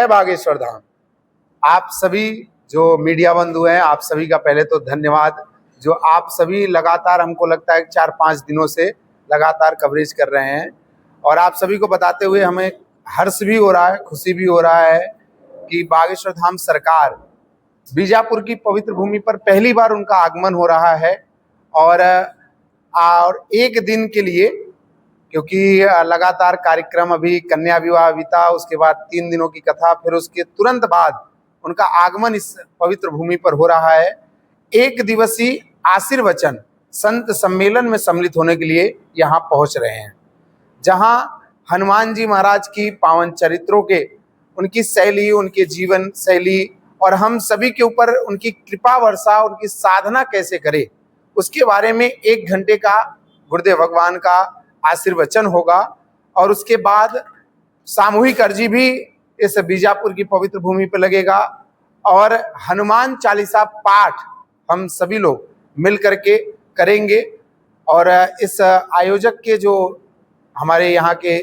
जय बागेश्वर धाम। आप सभी जो मीडिया बंधु हैं, आप सभी का पहले तो धन्यवाद। जो आप सभी लगातार, हमको लगता है 4-5 दिनों से लगातार कवरेज कर रहे हैं, और आप सभी को बताते हुए हमें हर्ष भी हो रहा है, खुशी भी हो रहा है कि बागेश्वर धाम सरकार बीजापुर की पवित्र भूमि पर पहली बार उनका आगमन हो रहा है। और एक दिन के लिए, क्योंकि लगातार कार्यक्रम, अभी कन्या विवाह बीता, उसके बाद 3 दिनों की कथा, फिर उसके तुरंत बाद उनका आगमन इस पवित्र भूमि पर हो रहा है। एक दिवसीय आशीर्वचन संत सम्मेलन में सम्मिलित होने के लिए यहाँ पहुँच रहे हैं, जहाँ हनुमान जी महाराज की पावन चरित्रों के, उनकी शैली, उनके जीवन शैली और हम सभी के ऊपर उनकी कृपा वर्षा, उनकी साधना कैसे करे, उसके बारे में 1 घंटे का गुरुदेव भगवान का आशीर्वचन होगा। और उसके बाद सामूहिक अर्जी भी इस बीजापुर की पवित्र भूमि पर लगेगा, और हनुमान चालीसा पाठ हम सभी लोग मिल करके करेंगे। और इस आयोजक के जो हमारे यहाँ के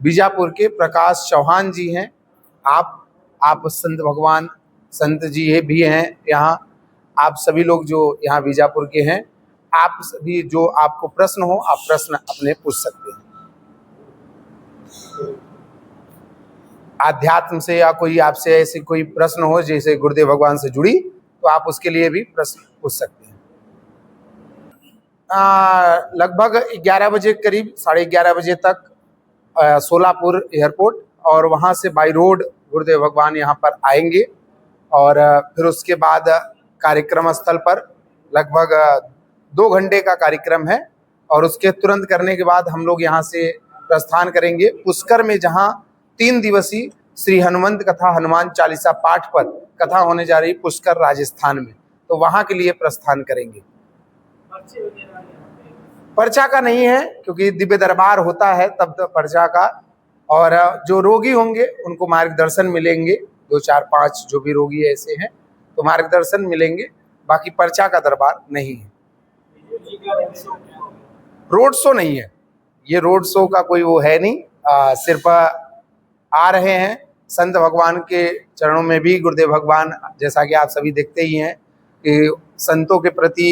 बीजापुर के प्रकाश चौहान जी हैं, आप संत भगवान संत जी भी हैं यहाँ, आप सभी लोग जो यहाँ बीजापुर के हैं, आप सभी जो आपको प्रश्न हो, आप प्रश्न अपने पूछ सकते हैं आध्यात्म से, या कोई आपसे ऐसी कोई प्रश्न हो जैसे गुरुदेव भगवान से जुड़ी, तो आप उसके लिए भी प्रश्न पूछ सकते हैं। लगभग 11 बजे करीब, 11:30 बजे तक सोलापुर एयरपोर्ट, और वहाँ से बाई रोड गुरुदेव भगवान यहाँ पर आएंगे। और फिर उसके बाद कार्यक्रम स्थल पर लगभग 2 घंटे का कार्यक्रम है, और उसके तुरंत करने के बाद हम लोग यहाँ से प्रस्थान करेंगे पुष्कर में, जहाँ 3 दिवसीय श्री हनुमंत कथा, हनुमान चालीसा पाठ पर कथा होने जा रही पुष्कर राजस्थान में, तो वहाँ के लिए प्रस्थान करेंगे। पर्चा का नहीं है, क्योंकि दिव्य दरबार होता है तब तो पर्चा का, और जो रोगी होंगे उनको मार्गदर्शन मिलेंगे, 2-4-5 जो भी रोगी ऐसे हैं तो मार्गदर्शन मिलेंगे, बाकी पर्चा का दरबार नहीं है। रोड शो नहीं है, ये रोड शो का कोई वो है नहीं, सिर्फ आ रहे हैं। संत भगवान के चरणों में भी गुरुदेव भगवान, जैसा कि आप सभी देखते ही हैं कि संतों के प्रति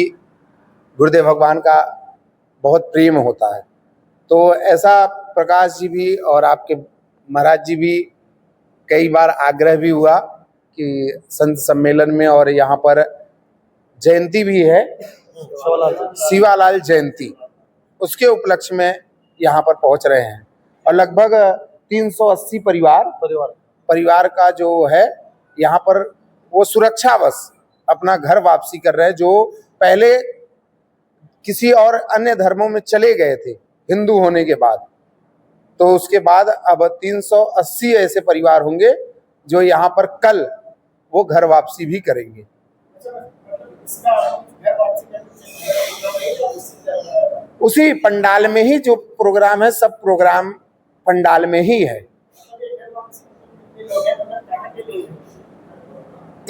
गुरुदेव भगवान का बहुत प्रेम होता है, तो ऐसा प्रकाश जी भी और आपके महाराज जी भी कई बार आग्रह भी हुआ कि संत सम्मेलन में, और यहाँ पर जयंती भी है, शिवालाल जयंती, उसके उपलक्ष्य में यहाँ पर पहुँच रहे हैं। और लगभग 380 परिवार का जो है यहाँ पर, वो सुरक्षावश अपना घर वापसी कर रहे हैं, जो पहले किसी और अन्य धर्मों में चले गए थे हिंदू होने के बाद। तो उसके बाद अब 380 ऐसे परिवार होंगे जो यहाँ पर कल वो घर वापसी भी करेंगे। उसी पंडाल में ही जो प्रोग्राम है, सब प्रोग्राम पंडाल में ही है।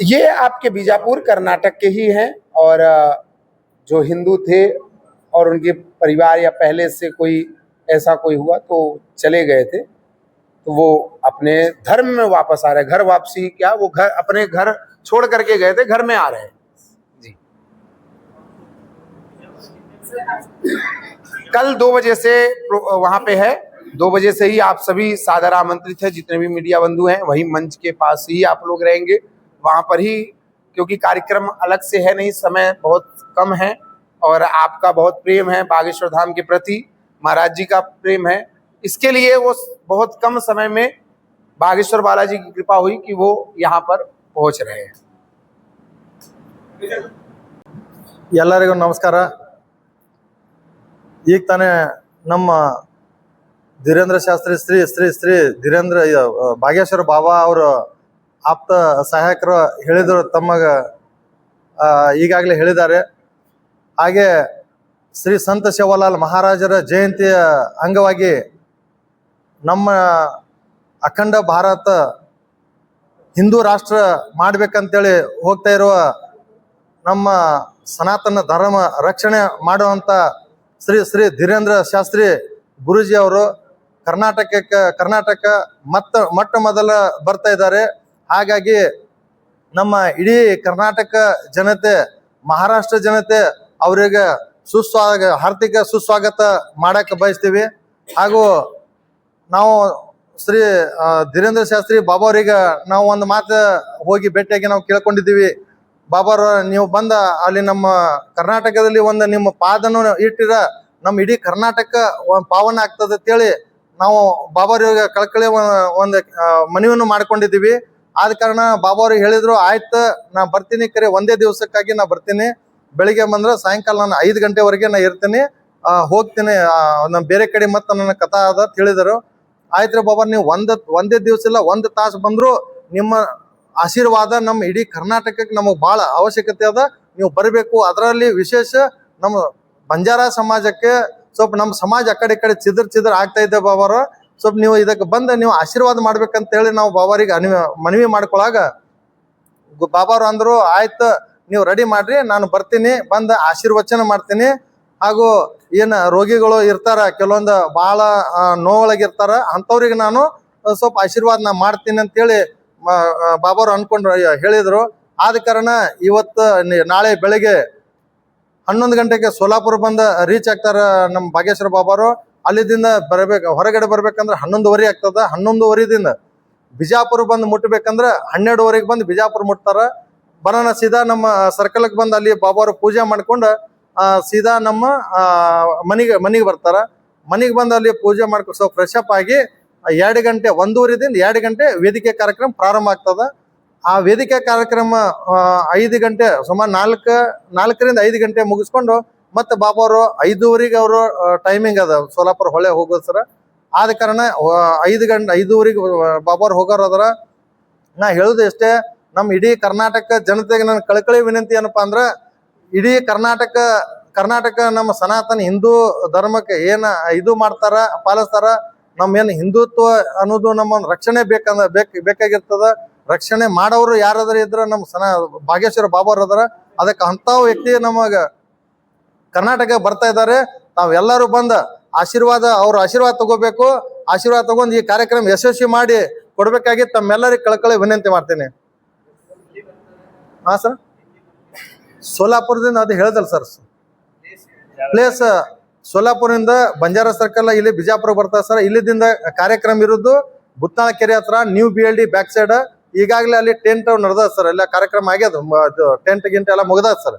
ये आपके बीजापुर कर्नाटक के ही हैं, और जो हिंदू थे और उनके परिवार या पहले से कोई ऐसा कोई हुआ तो चले गए थे, तो वो अपने धर्म में वापस आ रहे। घर वापसी क्या, वो घर, अपने घर छोड़ करके गए थे, घर में आ रहे हैं जी। कल 2 बजे से वहां पे है, 2 बजे से ही आप सभी सादर आमंत्रित है, जितने भी मीडिया बंधु हैं, वही मंच के पास ही आप लोग रहेंगे, वहां पर ही, क्योंकि कार्यक्रम अलग से है नहीं, समय बहुत कम है, और आपका बहुत प्रेम है बागेश्वर धाम के प्रति, महाराज जी का प्रेम है, इसके लिए वो बहुत कम समय में बागेश्वर बालाजी की कृपा हुई कि वो यहाँ पर पहुंच रहे हैं। ಎಲ್ಲರಿಗೂ ನಮಸ್ಕಾರ। ಈಗ ತಾನೇ ನಮ್ಮ ಧೀರೇಂದ್ರ ಶಾಸ್ತ್ರಿ ಶ್ರೀ ಧೀರೇಂದ್ರ ಬಾಗೇಶ್ವರ ಬಾಬಾ ಅವರ ಆಪ್ತ ಸಹಾಯಕರು ಹೇಳಿದರು, ತಮ್ಮಗ ಈಗಾಗಲೇ ಹೇಳಿದ್ದಾರೆ। ಹಾಗೆ ಶ್ರೀ ಸಂತ ಶಿವಲಾಲ್ ಮಹಾರಾಜರ ಜಯಂತಿಯ ಅಂಗವಾಗಿ ನಮ್ಮ ಅಖಂಡ ಭಾರತ ಹಿಂದೂ ರಾಷ್ಟ್ರ ಮಾಡಬೇಕಂತೇಳಿ ಹೋಗ್ತಾ ಇರುವ ನಮ್ಮ ಸನಾತನ ಧರ್ಮ ರಕ್ಷಣೆ ಮಾಡುವಂಥ ಶ್ರೀ ಧೀರೇಂದ್ರ ಶಾಸ್ತ್ರಿ ಗುರೂಜಿ ಅವರು ಕರ್ನಾಟಕ ಮೊಟ್ಟ ಮೊದಲ ಬರ್ತಾ ಇದ್ದಾರೆ. ಹಾಗಾಗಿ ನಮ್ಮ ಇಡೀ ಕರ್ನಾಟಕ ಜನತೆ, ಮಹಾರಾಷ್ಟ್ರ ಜನತೆ ಅವರಿಗೆ ಹಾರ್ದಿಕ ಸುಸ್ವಾಗತ ಮಾಡಕ್ಕೆ ಬಯಸ್ತೀವಿ. ಹಾಗೂ ನಾವು ಶ್ರೀ ಧೀರೇಂದ್ರ ಶಾಸ್ತ್ರಿ ಬಾಬಾ ಅವರಿಗೆ ನಾವು ಒಂದು ಮಾತು ಹೋಗಿ ಭೇಟಿಯಾಗಿ ನಾವು ಕೇಳ್ಕೊಂಡಿದ್ದೀವಿ. ಬಾಬಾರ ನೀವು ಬಂದ ಅಲ್ಲಿ ನಮ್ಮ ಕರ್ನಾಟಕದಲ್ಲಿ ಒಂದು ನಿಮ್ಮ ಪಾದನ್ನು ಇಟ್ಟಿರ ನಮ್ಮ ಇಡೀ ಕರ್ನಾಟಕ ಪಾವನ ಆಗ್ತದೆ ಅಂತೇಳಿ ನಾವು ಬಾಬಾರಿಗೆ ಕಳ್ಕಳಿ ಒಂದು ಮನವಿಯನ್ನು ಮಾಡ್ಕೊಂಡಿದ್ದೀವಿ. ಆದ ಕಾರಣ ಬಾಬಾ ಅವ್ರಿಗೆ ಹೇಳಿದ್ರು, ಆಯ್ತು ನಾ ಬರ್ತೀನಿ, ಕರೆ ಒಂದೇ ದಿವಸಕ್ಕಾಗಿ ನಾ ಬರ್ತೀನಿ, ಬೆಳಿಗ್ಗೆ ಬಂದ್ರೆ ಸಾಯಂಕಾಲ ನಾನು 5 ಗಂಟೆವರೆಗೆ ನಾ ಇರ್ತೀನಿ, ಹೋಗ್ತೀನಿ, ನಾನು ಬೇರೆ ಕಡೆ ಮತ್ತೆ ನನ್ನ ಕಥಾ ಅದ ಅಂತ ಹೇಳಿದರು. ಆಯ್ತು ರೀ ಬಾಬಾ, ನೀವು ಒಂದೇ ದಿವಸ ಇಲ್ಲ 1 ತಾಸು ಬಂದ್ರು ನಿಮ್ಮ ಆಶೀರ್ವಾದ ನಮ್ಮ ಇಡೀ ಕರ್ನಾಟಕಕ್ಕೆ ನಮಗೆ ಬಹಳ ಅವಶ್ಯಕತೆ ಅದ, ನೀವು ಬರಬೇಕು. ಅದರಲ್ಲಿ ವಿಶೇಷ ನಮ್ಮ ಬಂಜಾರ ಸಮಾಜಕ್ಕೆ ಸ್ವಲ್ಪ ನಮ್ಮ ಸಮಾಜ ಆ ಕಡೆ ಚಿದ್ರ ಆಗ್ತಾ ಇದೆ ಬಾಬಾರ, ಸ್ವಲ್ಪ ನೀವು ಇದಕ್ಕೆ ಬಂದ ನೀವು ಆಶೀರ್ವಾದ ಮಾಡ್ಬೇಕಂತ ಹೇಳಿ ನಾವು ಬಾಬಾರಿಗೆ ಮನವಿ ಮಾಡ್ಕೊಳಾಗ ಬಾಬಾರು ಅಂದ್ರು, ಆಯ್ತು ನೀವು ರೆಡಿ ಮಾಡ್ರಿ, ನಾನು ಬರ್ತೀನಿ, ಬಂದ ಆಶೀರ್ವಚನ ಮಾಡ್ತೀನಿ. ಹಾಗೂ ಏನ್ ರೋಗಿಗಳು ಇರ್ತಾರ, ಕೆಲವೊಂದು ಬಹಳ ನೋವೊಳಗಿರ್ತಾರ, ಅಂಥವ್ರಿಗೆ ನಾನು ಸ್ವಲ್ಪ ಆಶೀರ್ವಾದ ನಾ ಮಾಡ್ತೀನಿ ಅಂತೇಳಿ ಬಾಬಾರು ಅನ್ಕೊಂಡ್ರು, ಹೇಳಿದ್ರು. ಆದ ಕಾರಣ ಇವತ್ತು ನಾಳೆ ಬೆಳಗ್ಗೆ 11 ಗಂಟೆಗೆ ಸೋಲಾಪುರ ಬಂದ ರೀಚ್ ಆಗ್ತಾರ ನಮ್ಮ ಭಾಗ್ಯೇಶ್ವರ ಬಾಬಾರು. ಅಲ್ಲಿದಿಂದ ಹೊರಗಡೆ ಬರ್ಬೇಕಂದ್ರೆ 11:30 ಆಗ್ತದ. 11:30ದಿಂದ ಬಿಜಾಪುರ ಬಂದು ಮುಟ್ಬೇಕಂದ್ರೆ 12:30 ಬಂದು ಬಿಜಾಪುರ ಮುಟ್ತಾರ. ಬರೋಣ ಸೀದಾ ನಮ್ಮ ಸರ್ಕಲ್ಗೆ ಬಂದು ಅಲ್ಲಿ ಬಾಬಾರು ಪೂಜೆ ಮಾಡ್ಕೊಂಡು ಸೀದಾ ನಮ್ಮ ಮನೆಗೆ ಬರ್ತಾರ. ಮನೆಗೆ ಬಂದು ಅಲ್ಲಿ ಪೂಜೆ ಮಾಡ್ಕೊಂಡು ಸ್ವಲ್ಪ ಫ್ರೆಶ್ ಅಪ್ ಆಗಿ 2 ಗಂಟೆ 1:30ದಿಂದ 2 ಗಂಟೆ ವೇದಿಕೆ ಕಾರ್ಯಕ್ರಮ ಪ್ರಾರಂಭ ಆಗ್ತದ. ಆ ವೇದಿಕೆ ಕಾರ್ಯಕ್ರಮ 5 ಗಂಟೆ ಸುಮಾರು 4ರಿಂದ 5 ಗಂಟೆ ಮುಗಿಸ್ಕೊಂಡು ಮತ್ತೆ ಬಾಬಾವರು 5:30ಗೆ ಅವರು ಟೈಮಿಂಗ್ ಅದ ಸೋಲಾಪುರ ಹೊಳೆ ಹೋಗೋದು ಸರ. ಆದ ಕಾರಣ 5:30ಗೆ ಬಾಬಾರು ಹೋಗೋರು ಅದರ. ನಾ ಹೇಳುದು ಎಷ್ಟೇ, ನಮ್ಮ ಇಡೀ ಕರ್ನಾಟಕ ಜನತೆಗೆ ನನ್ನ ಕಳಕಳಿ ವಿನಂತಿ ಏನಪ್ಪಾ ಅಂದ್ರೆ, ಇಡೀ ಕರ್ನಾಟಕ ನಮ್ಮ ಸನಾತನ ಹಿಂದೂ ಧರ್ಮಕ್ಕೆ ಏನ ಇದು ಮಾಡ್ತಾರ, ಪಾಲಿಸ್ತಾರ. ನಮ್ಮ ಏನು ಹಿಂದುತ್ವ ಅನ್ನೋದು ನಮ್ಮ ರಕ್ಷಣೆ ಬೇಕಾಗಿರ್ತದ. ರಕ್ಷಣೆ ಮಾಡೋರು ಯಾರಾದ್ರೂ ಇದ್ರ ನಮ್ಮ ಭಾಗ್ಯೇಶ್ವರ ಬಾಬಾರು ಅದರ. ಅದಕ್ಕೆ ಅಂಥವು ವ್ಯಕ್ತಿ ನಮಗ ಕರ್ನಾಟಕ ಬರ್ತಾ ಇದ್ದಾರೆ. ನಾವೆಲ್ಲರೂ ಬಂದ ಅವ್ರ ಆಶೀರ್ವಾದ ತಗೋಬೇಕು. ಆಶೀರ್ವಾದ ತಗೊಂಡು ಈ ಕಾರ್ಯಕ್ರಮ ಯಶಸ್ವಿ ಮಾಡಿ ಕೊಡ್ಬೇಕಾಗಿ ತಮ್ಮೆಲ್ಲರಿಗೆ ಕಳಕಳಿ ವಿನಂತಿ ಮಾಡ್ತೀನಿ. ಹಾ ಸರ್, ಸೋಲಾಪುರದಿಂದ ಅದು ಹೇಳ್ದಲ್ಲ ಸರ್, ಪ್ಲೇಸ್ ಸೋಲಾಪುರದಿಂದ ಬಂಜಾರ ಸರ್ಕಲ್ ಇಲ್ಲಿ ಬಿಜಾಪುರ ಬರ್ತಾರೆ ಸರ್. ಇಲ್ಲಿದಿಂದ ಕಾರ್ಯಕ್ರಮ ಇರೋದು ಬುತ್ನಾಳ ಕೆರೆ ಹತ್ರ ನ್ಯೂ BLD ಬ್ಯಾಕ್ ಸೈಡ್. ಈಗಾಗಲೇ ಅಲ್ಲಿ ಟೆಂಟ್ ನಡೆದ ಸರ್, ಎಲ್ಲ ಕಾರ್ಯಕ್ರಮ ಆಗ್ಯದ, ಟೆಂಟ್ ಗಿಂಟ್ ಎಲ್ಲ ಮುಗ್ದದ ಸರ್.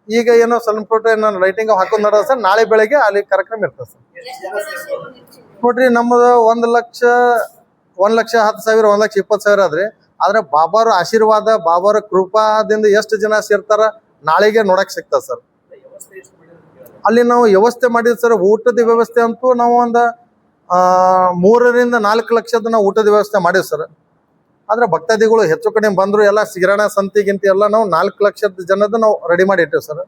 ಈಗ ಏನೋ ಸ್ವಲ್ಪ ನಾನು ಲೈಟಿಂಗ್ ಹಾಕೊಂಡ್ ನಡೆದ ಸರ್. ನಾಳೆ ಬೆಳಗ್ಗೆ ಅಲ್ಲಿ ಕಾರ್ಯಕ್ರಮ ಇರ್ತದೆ ಸರ್. ನೋಡ್ರಿ, ನಮ್ಮದು 1,10,000 1,20,000 ಆದ್ರಿ. ಆದ್ರೆ ಬಾಬಾರ ಆಶೀರ್ವಾದ, ಬಾಬಾರ ಕೃಪಾದಿಂದ ಎಷ್ಟು ಜನ ಸೇರ್ತಾರ ನಾಳೆಗೆ ನೋಡಕ್ ಸಿಗ್ತದ ಸರ್. ಅಲ್ಲಿ ನಾವು ವ್ಯವಸ್ಥೆ ಮಾಡಿದ್ವಿ ಸರ್. ಊಟದ ವ್ಯವಸ್ಥೆ ಅಂತೂ ನಾವು ಒಂದು 3ರಿಂದ 4 ಲಕ್ಷದ ನಾವು ಊಟದ ವ್ಯವಸ್ಥೆ ಮಾಡಿವಿ ಸರ್. ಆದ್ರೆ ಭಕ್ತಾದಿಗಳು ಹೆಚ್ಚು ಕಡಿಮೆ ಬಂದ್ರು, ಎಲ್ಲ ಸಿಗರಣ ಸಂತಿಗಿಂತ ಎಲ್ಲ ನಾವು 4 ಲಕ್ಷದ ಜನದ ನಾವು ರೆಡಿ ಮಾಡಿ ಇಟ್ಟಿವಿ ಸರ್,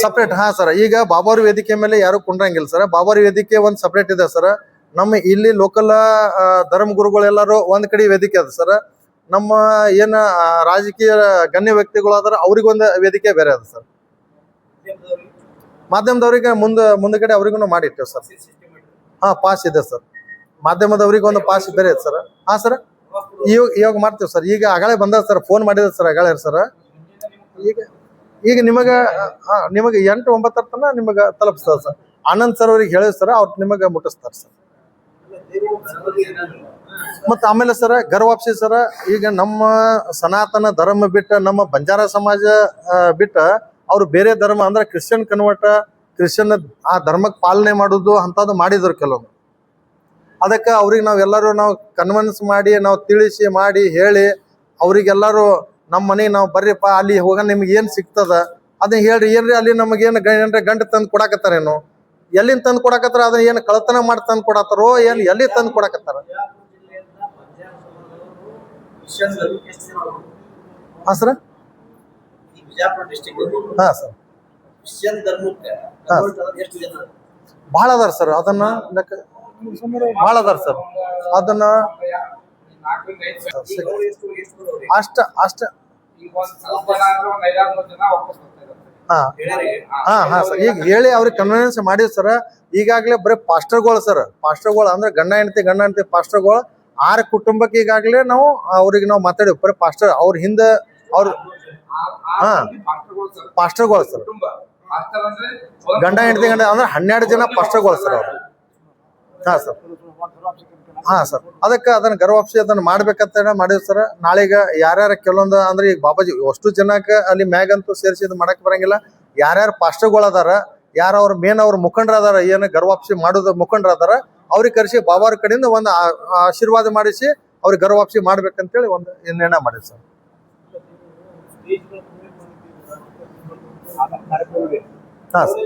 ಸಪ್ರೇಟ್. ಹಾ ಸರ್, ಈಗ ಬಾಬಾರ ವೇದಿಕೆ ಮೇಲೆ ಯಾರು ಕುಂಡ್ರಂಗಿಲ್ಲ ಸರ್. ಬಾಬಾರ ವೇದಿಕೆ ಒಂದು ಸಪ್ರೇಟ್ ಇದೆ ಸರ್. ನಮ್ಮ ಇಲ್ಲಿ ಲೋಕಲ್ ಧರ್ಮಗುರುಗಳೆಲ್ಲರೂ ಒಂದ್ ಕಡೆ ವೇದಿಕೆ ಅದ ಸರ್. ನಮ್ಮ ಏನ ರಾಜಕೀಯ ಗಣ್ಯ ವ್ಯಕ್ತಿಗಳಾದ್ರ ಅವ್ರಿಗೊಂದು ವೇದಿಕೆ ಬೇರೆ ಅದ ಸರ್. ಮಾಧ್ಯಮದವ್ರಿಗೆ ಮುಂದಗಡೆ ಅವ್ರಿಗೂ ಮಾಡಿಟ್ಟೇವ್ ಸರ್. ಹಾ, ಪಾಸ್ ಇದೆ ಸರ್. ಮಾಧ್ಯಮದವ್ರಿಗೆ ಒಂದು ಪಾಸ್ ಬೇರೆ ಇದೆ ಸರ್. ಹಾ ಸರ್, ಇವಾಗ ಮಾಡ್ತೀವಿ ಸರ್. ಈಗ ಅಗಾಳೆ ಬಂದ ಸರ್, ಫೋನ್ ಮಾಡಿದ ಸರ್ ಅಗಾಳೆ ಸರ್. ಈಗ ನಿಮಗೆ 8-9 ತನ ನಿಮಗೆ ತಲುಪಿಸ್ತಾರ ಸರ್. ಆನಂದ್ ಸರ್ ಅವ್ರಿಗೆ ಹೇಳಿದ್ ಸರ್, ಅವ್ರು ನಿಮಗೆ ಮುಟ್ಟಿಸ್ತಾರ ಸರ್. ಮತ್ತ ಆಮೇಲೆ ಸರ್ ಗರ್ವಾಪ್ಸಿ ಸರ್, ಈಗ ನಮ್ಮ ಸನಾತನ ಧರ್ಮ ಬಿಟ್ಟ, ನಮ್ಮ ಬಂಜಾರ ಸಮಾಜ ಬಿಟ್ಟ ಅವ್ರು ಬೇರೆ ಧರ್ಮ ಅಂದ್ರೆ ಕ್ರಿಶ್ಚಿಯನ್ ಕ್ರಿಶ್ಚಿಯನ್ ಆ ಧರ್ಮಕ್ಕೆ ಪಾಲನೆ ಮಾಡೋದು ಅಂತದ್ದು ಮಾಡಿದ್ರು ಕೆಲವೊಂದು. ಅದಕ್ಕೆ ಅವ್ರಿಗೆ ನಾವೆಲ್ಲರೂ ನಾವು ಕನ್ವಿನ್ಸ್ ಮಾಡಿ, ನಾವು ತಿಳಿಸಿ ಮಾಡಿ ಹೇಳಿ ಅವ್ರಿಗೆಲ್ಲರೂ ನಮ್ಮ ಮನೆಗೆ ನಾವು ಬರ್ರಿಪ್ಪ, ಅಲ್ಲಿ ಹೋಗ ನಿಮ್ಗೆ ಏನ್ ಸಿಗ್ತದ ಅದನ್ನ ಹೇಳ್ರಿ. ಏನ್ರಿ ಅಲ್ಲಿ ನಮಗೇನು ಗಂಟು ತಂದು ಕೊಡಾಕತ್ತಾರೇನು, ಎಲ್ಲಿಂದ ತಂದು ಕೊಡಾಕತ್ತಾರ, ಅದನ್ನ ಏನು ಕಳತನ ಮಾಡಿ ತಂದು ಕೊಡತ್ತಾರೋ ಏನು, ಎಲ್ಲಿ ತಂದು ಕೊಡಾಕತ್ತಾರ? ಹಾ ಸರ್, ಹಾ ಸರ್, ಬಹಳ ಅದಾರ ಸರ್. ಅದನ್ನ ಬಹಳ ಅದಾರ ಸರ್. ಅದನ್ನ ಅಷ್ಟ ಹಾ ಹಾ ಸರ್ ಈಗ ಹೇಳಿ ಅವ್ರಿಗೆ ಕನ್ವಿನ್ಸ್ ಮಾಡಿವಿ ಸರ್. ಈಗಾಗಲೇ ಬರೀ ಪಾಸ್ಟರ್ಗಳು ಸರ್, ಪಾಸ್ಟರ್ಗಳು ಅಂದ್ರೆ ಗಂಡ ಹೆಂಡತಿ ಪಾಸ್ಟರ್ಗಳು 6 ಕುಟುಂಬಕ್ಕೆ ಈಗಾಗಲೇ ನಾವು ಅವ್ರಿಗೆ ನಾವು ಮಾತಾಡಿವಿ. ಬರೀ ಪಾಸ್ಟರ್ ಅವ್ರ ಹಿಂದೆ ಅವ್ರ ಹಾ ಪಾಸ್ಟರ್ಗಳು ಸರ್, ಗಂಡ ಹೆಂಡತಿ ಅಂದ್ರೆ 12 ಜನ ಪಾಸ್ಟರ್ಗಳು ಸರ್ ಅವ್ರು. ಹಾ ಸರ್, ಹಾ ಸರ್, ಅದಕ್ಕೆ ಅದನ್ನ ಗರ್ವಾಪ್ಸಿ ಅದನ್ನ ಮಾಡ್ಬೇಕಂತ ಮಾಡಿವಿ ಸರ್. ನಾಳೆಗ ಯಾರ್ಯಾರ ಕೆಲವೊಂದು ಅಂದ್ರೆ ಈಗ ಬಾಬಾಜಿ ಅಷ್ಟು ಜನಕ್ಕೆ ಅಲ್ಲಿ ಮ್ಯಾಗಂತೂ ಸೇರಿಸಿ ಇದು ಮಾಡಕ್ ಬರಂಗಿಲ್ಲ. ಯಾರ್ಯಾರು ಪಾಸ್ಟರ್ಗಳು ಅದಾರ, ಯಾರ ಅವ್ರ ಮೇನ್ ಅವ್ರ ಮುಖಂಡ್ರ ಅದಾರ, ಏನು ಗರ್ವಾಪ್ಸಿ ಮಾಡೋದು ಮುಖಂಡ್ರ ಅದಾರ, ಅವ್ರಿಗೆ ಕರೆಸಿ ಬಾಬಾರ ಕಡೆಯಿಂದ ಒಂದು ಆಶೀರ್ವಾದ ಮಾಡಿಸಿ ಅವ್ರಿಗೆ ಗರ್ವಾಪ್ಸಿ ಮಾಡ್ಬೇಕಂತೇಳಿ ಒಂದು ನಿರ್ಣಯ ಮಾಡಿವಿ ಸರ್. ಹಾ ಸರ್,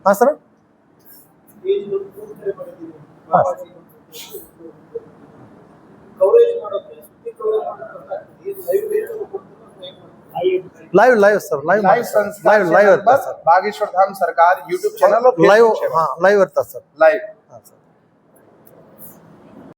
ಹಾ sir, live sir live Bageshwar Dham सरकार यूट्यूब चैनल लाइव हाँ लाइव इर्ता सर लाइव